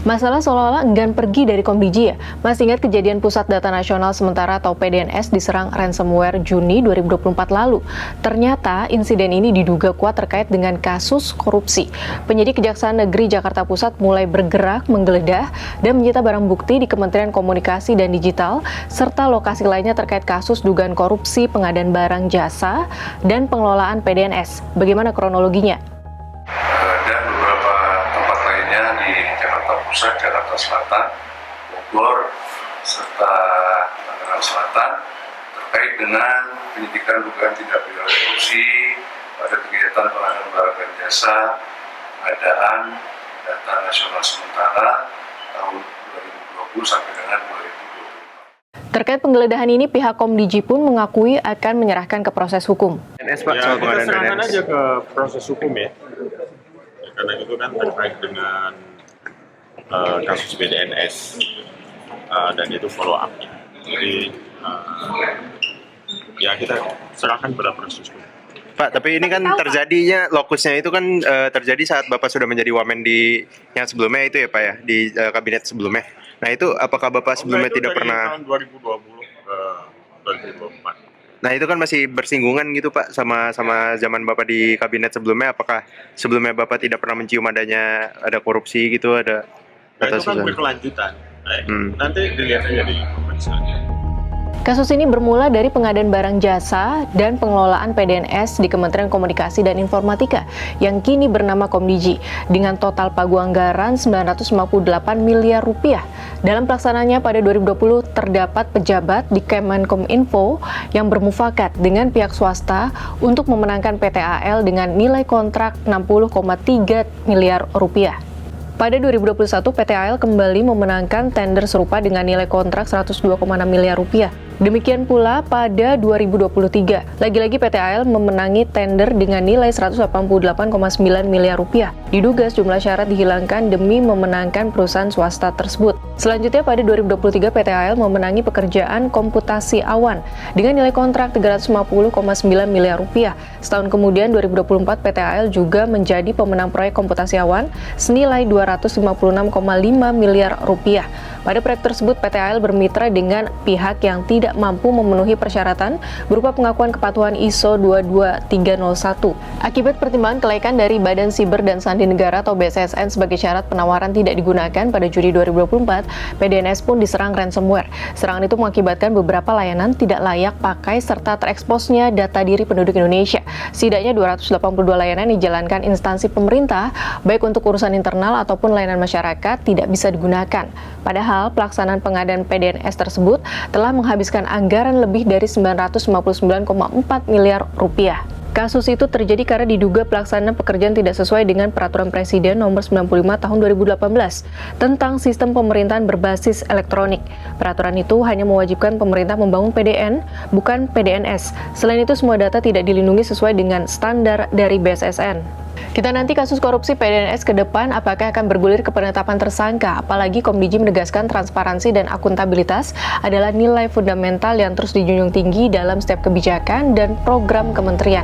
Masalah seolah-olah enggan pergi dari Komdiji ya. Masih ingat kejadian Pusat Data Nasional Sementara atau PDNS diserang ransomware Juni 2024 lalu? Ternyata insiden ini diduga kuat terkait dengan kasus korupsi. Penyidik Kejaksaan Negeri Jakarta Pusat mulai bergerak menggeledah dan menyita barang bukti di Kementerian Komunikasi dan Digital serta lokasi lainnya terkait kasus dugaan korupsi pengadaan barang jasa dan pengelolaan PDNS. Bagaimana kronologinya? Dan beberapa tempat lainnya di Jakarta Pusat, Jakarta Selatan, Bogor, serta Tangerang Selatan terkait dengan penyidikan dugaan tindak pidana korupsi pada kegiatan pengadaan barang dan jasa pengadaan data nasional sementara tahun 2020 sampai dengan 2024. Terkait penggeledahan ini, pihak Komdiji pun mengakui akan menyerahkan ke proses hukum. PNS, Pak, ya, kita serahkan aja ke proses hukum ya. Karena itu kan terkait dengan kasus BDNS dan itu follow up. Jadi ya kita serahkan pada proses hukum. Pak, tapi ini kan terjadinya lokusnya itu kan terjadi saat Bapak sudah menjadi wamen di yang sebelumnya itu ya Pak ya, di kabinet sebelumnya. Nah itu apakah Bapak sebelumnya tidak pernah tahun 2020 ke 2024. Nah itu kan masih bersinggungan gitu Pak sama zaman Bapak di kabinet sebelumnya. Apakah sebelumnya Bapak tidak pernah mencium ada korupsi gitu, ada Nah, itu kan berkelanjutan. Nanti dilihat aja di pemeriksaan. Kasus ini bermula dari pengadaan barang jasa dan pengelolaan PDNS di Kementerian Komunikasi dan Informatika yang kini bernama Komdiji dengan total pagu anggaran 958 miliar rupiah. Dalam pelaksananya pada 2020 terdapat pejabat di Kemenkominfo yang bermufakat dengan pihak swasta untuk memenangkan PTAL dengan nilai kontrak 60,3 miliar rupiah. Pada 2021, PTAL kembali memenangkan tender serupa dengan nilai kontrak 102,6 miliar rupiah. Demikian pula pada 2023, lagi-lagi PTAL memenangi tender dengan nilai 188,9 miliar rupiah. Diduga sejumlah syarat dihilangkan demi memenangkan perusahaan swasta tersebut. Selanjutnya pada 2023, PTAL memenangi pekerjaan komputasi awan dengan nilai kontrak 350,9 miliar rupiah. Setahun kemudian 2024, PTAL juga menjadi pemenang proyek komputasi awan senilai 256,5 miliar rupiah. Pada proyek tersebut, PTAL bermitra dengan pihak yang tidak mampu memenuhi persyaratan berupa pengakuan kepatuhan ISO 22301. Akibat pertimbangan kelaikan dari Badan Siber dan Sandi Negara atau BSSN sebagai syarat penawaran tidak digunakan pada Juli 2024, PDNS pun diserang ransomware. Serangan itu mengakibatkan beberapa layanan tidak layak pakai serta tereksposnya data diri penduduk Indonesia. Setidaknya 282 layanan dijalankan instansi pemerintah, baik untuk urusan internal ataupun layanan masyarakat, tidak bisa digunakan. Padahal pelaksanaan pengadaan PDNS tersebut telah menghabiskan anggaran lebih dari 959,4 miliar rupiah. Kasus itu terjadi karena diduga pelaksanaan pekerjaan tidak sesuai dengan Peraturan Presiden Nomor 95 Tahun 2018 tentang Sistem Pemerintahan Berbasis Elektronik. Peraturan itu hanya mewajibkan pemerintah membangun PDN, bukan PDNS. Selain itu, semua data tidak dilindungi sesuai dengan standar dari BSSN. Kita nanti kasus korupsi PDNS ke depan apakah akan bergulir ke penetapan tersangka, apalagi Komdiji menegaskan transparansi dan akuntabilitas adalah nilai fundamental yang terus dijunjung tinggi dalam setiap kebijakan dan program kementerian.